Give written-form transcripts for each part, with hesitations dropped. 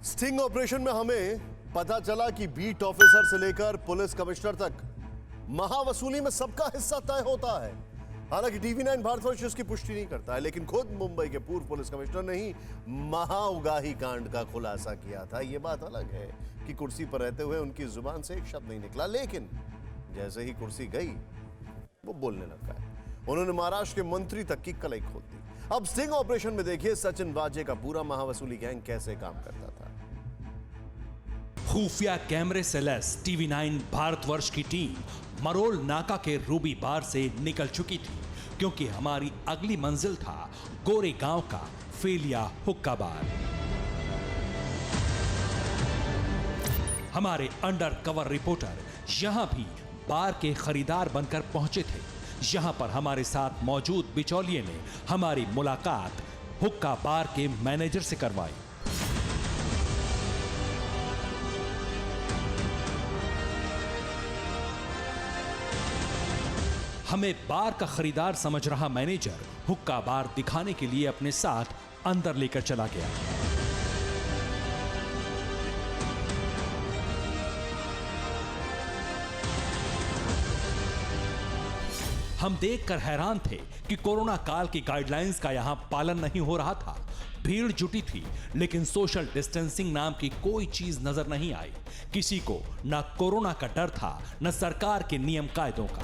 Sting operation में हमें पता चला कि बीट ऑफिसर से लेकर पुलिस कमिश्नर तक महावसूली में सबका हिस्सा तय होता है। हालांकि टीवी9 भारतवर्ष इसकी पुष्टि नहीं करता है, लेकिन खुद मुंबई के पूर्व पुलिस कमिश्नर ने ही महाउगाही कांड का खुलासा किया था। यह बात अलग है कि कुर्सी पर रहते हुए उनकी जुबान से एक शब्द नहीं निकला, लेकिन जैसे ही कुर्सी गई वो बोलने लग गए। उन्होंने महाराष्ट्र के मंत्री तक की कलई खोल दी। अब स्टिंग ऑपरेशन में देखिए सचिन वाजे का पूरा महावसूली गैंग कैसे काम करता था। खुफिया कैमरे से लैस टीवी9 भारतवर्ष की टीम मरोल नाका के रूबी बार से निकल चुकी थी, क्योंकि हमारी अगली मंजिल था गोरे गांव का फेलिया हुक्का बार। हमारे अंडर कवर रिपोर्टर यहां भी बार के खरीदार बनकर पहुंचे थे। यहां पर हमारे साथ मौजूद बिचौलिए ने हमारी मुलाकात हुक्का बार के मैनेजर से करवाई। हमें बार का खरीदार समझ रहा मैनेजर हुक्का बार दिखाने के लिए अपने साथ अंदर लेकर चला गया। हम देखकर हैरान थे कि कोरोना काल की गाइडलाइंस का यहां पालन नहीं हो रहा था। भीड़ जुटी थी, लेकिन सोशल डिस्टेंसिंग नाम की कोई चीज नजर नहीं आई। किसी को न कोरोना का डर था, न सरकार के नियम कायदों का।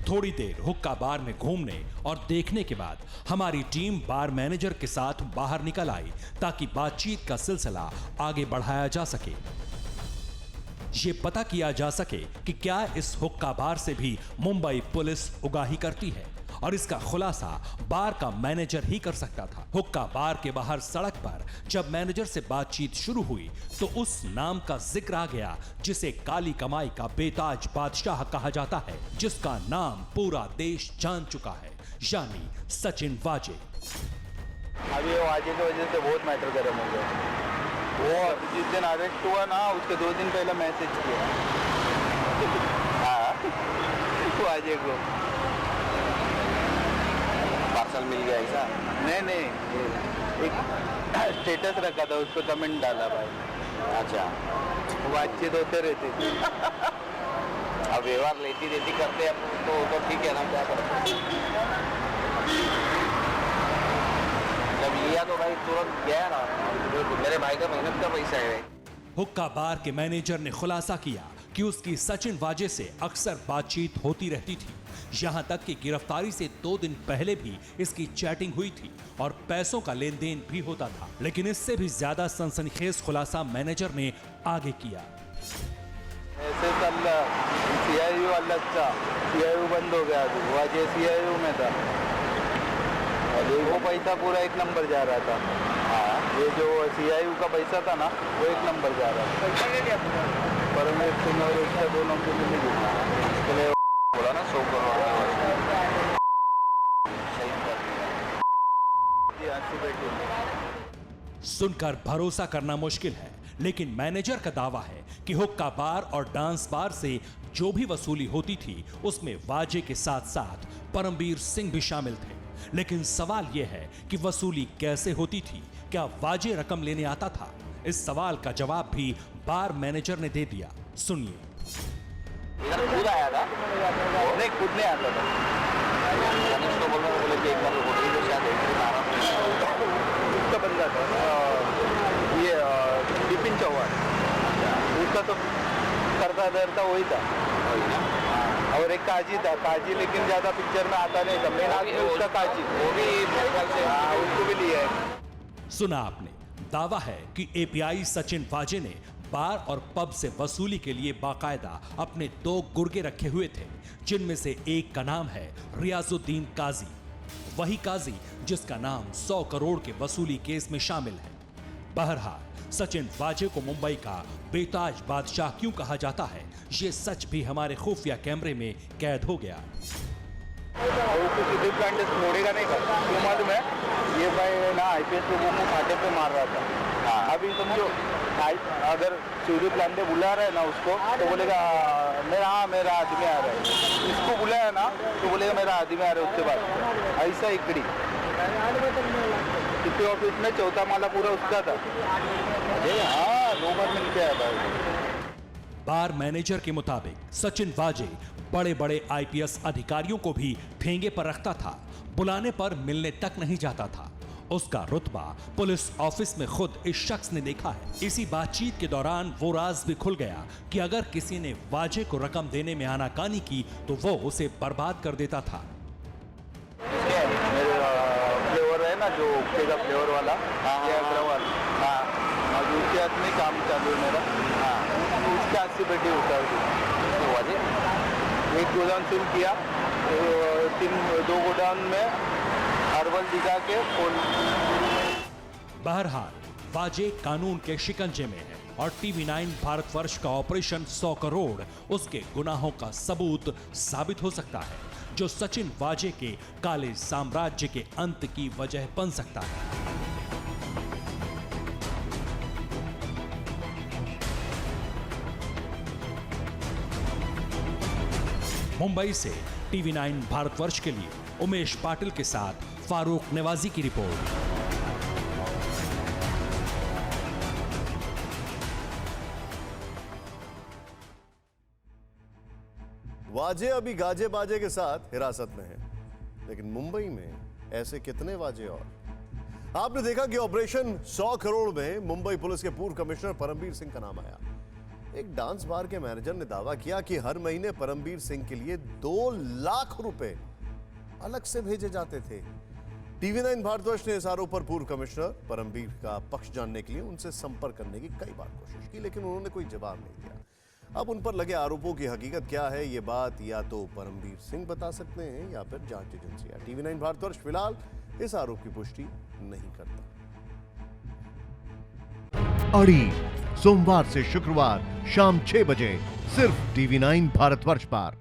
थोड़ी देर हुक्का बार में घूमने और देखने के बाद हमारी टीम बार मैनेजर के साथ बाहर निकल आई, ताकि बातचीत का सिलसिला आगे बढ़ाया जा सके। ये पता किया जा सके कि क्या इस हुक्का बार से भी मुंबई पुलिस उगाही करती है, और इसका खुलासा बार का मैनेजर ही कर सकता था। हुक्का बार के बाहर सड़क पर जब मैनेजर से बातचीत शुरू हुई तो उस नाम का जिक्र आ गया जिसे काली कमाई का बेताज बादशाह कहा जाता है, जिसका नाम पूरा देश जान चुका है, यानी सचिन वाजे। अभी वाजे की वजह से बहुत मैटर गर्म हो गया। वो जिस दिन अरेस्ट हुआ ना, उसके 2 दिन पहले मैसेज किया वाजे को। पार्सल मिल गया ऐसा? नहीं, एक स्टेटस रखा था, उस पर कमेंट डाला भाई। अच्छा, बातचीत होते रहते थे। अब व्यवहार लेती देती करते अब तो ठीक है ना, क्या करते। जब लिया तो भाई तुरंत गया ना, मेरे भाई का मेहनत का पैसा है। हुक्का बार के मैनेजर ने खुलासा किया कि उसकी सचिन वाजे से अक्सर बातचीत होती रहती थी। यहां तक कि गिरफ्तारी से 2 दिन पहले भी इसकी चैटिंग हुई थी और पैसों का लेन देन भी होता था। लेकिन इससे भी ज्यादा सनसनीखेज खुलासा मैनेजर ने आगे किया। ऐसे CIU अलग था, CIU बंद हो गया, वाजे CIU में था। वो पैसा पूरा 1 नंबर जा रहा था। हाँ, ये जो CIU का पैसा था ना, वो 1 नंबर जा रहा था। परमेश सिंह और उसका दोनों को मिली बोला ना 100 करोड़। सुनकर भरोसा करना मुश्किल है, लेकिन मैनेजर का दावा है कि हुक्का बार और डांस बार से जो भी वसूली होती थी उसमें वाजे के साथ साथ परमवीर सिंह भी शामिल थे। लेकिन सवाल यह है कि वसूली कैसे होती थी? क्या वाजे रकम लेने आता था? इस सवाल का जवाब भी बार मैनेजर ने दे दिया। सुनिए। खुद आया था? नहीं, खुद नहीं आता था। तो बोल रहा बोले कि एक बार होटल में शायद उसका बंदा था, ये बिपिन चौहान, उसका तो करता धरता वही था। और एक काजी था, काजी लेकिन ज्यादा पिक्चर में आता नहीं था। मेन आदमी उसका काजी, वो भी उसको भी लिया है। सुना आपने, दावा है कि एपीआई सचिन वाजे ने बार और पब से वसूली के लिए बाकायदा अपने 2 गुर्गे रखे हुए थे, जिनमें से एक का नाम है रियाजुद्दीन काजी, वही काजी जिसका नाम 100 करोड़ के वसूली केस में शामिल है। बहरहाल सचिन वाजे को मुंबई का बेताज बादशाह क्यों कहा जाता है, ये सच भी हमारे खुफिया कैमरे में कैद हो गया। मोड़ेगा नहीं करता, क्यों मालूम है? ये भाई ना IPS लोगों को फाटे पे मार रहा था। अभी समझो, अगर सूर्य प्लान पे बुला रहा है ना उसको, तो बोलेगा मेरा आदमी आ रहा है, इसको बुलाया ना तो बोलेगा मेरा आदमी आ रहा है, उसके बाद ऐसा इकड़ी किसी ऑफिस में चौथा माला पूरा उसका था। हाँ 2 बार मिल के आया था। बार मैनेजर के मुताबिक सचिन वाजे बड़े बड़े आईपीएस अधिकारियों को भी ठेंगे पर रखता था, बुलाने पर मिलने तक नहीं जाता था। उसका रुतबा पुलिस ऑफिस में खुद इस शख्स ने देखा है। इसी बातचीत के दौरान वो राज भी खुल गया कि अगर किसी ने वाजे को रकम देने में आनाकानी की तो वो उसे बर्बाद कर देता था। मेरे फ्लेवर है ना जो ओके का फ्लेवर वाला, ये अग्रवाल, हाँ उसके हाथ में काम चालू है मेरा। हाँ उसके हाथ से बेटी उतार दी वाजे। एक गोदाम सील किया, 2 गोदाम में हर्बल दिखा के बहरहाल वाजे कानून के शिकंजे में है और टीवी9 भारतवर्ष का ऑपरेशन 100 करोड़ उसके गुनाहों का सबूत साबित हो सकता है, जो सचिन वाजे के काले साम्राज्य के अंत की वजह बन सकता है। मुंबई से टीवी9 भारतवर्ष के लिए उमेश पाटिल के साथ फारूक नेवाजी की रिपोर्ट। वाजे अभी गाजे बाजे के साथ हिरासत में है, लेकिन मुंबई में ऐसे कितने वाजे और? आपने देखा कि ऑपरेशन 100 करोड़ में मुंबई पुलिस के पूर्व कमिश्नर परमबीर सिंह का नाम आया। एक डांस बार के मैनेजर ने दावा किया कि हर महीने परमबीर सिंह के लिए 2 लाख रुपए अलग से भेजे जाते थे। टीवी9 भारतवर्ष ने इस आरोप पर पूर्व कमिश्नर परमबीर का पक्ष जानने के लिए उनसे संपर्क करने की कई बार कोशिश की, लेकिन उन्होंने कोई जवाब नहीं दिया। अब उन पर लगे आरोपों की हकीकत क्या है, ये बात या तो परमबीर सिंह बता सकते हैं या फिर जांच एजेंसियां। टीवी9 भारतवर्ष फिलहाल इस आरोप की पुष्टि नहीं करता। अड़ी सोमवार से शुक्रवार शाम 6 बजे सिर्फ टीवी9 भारतवर्ष पर।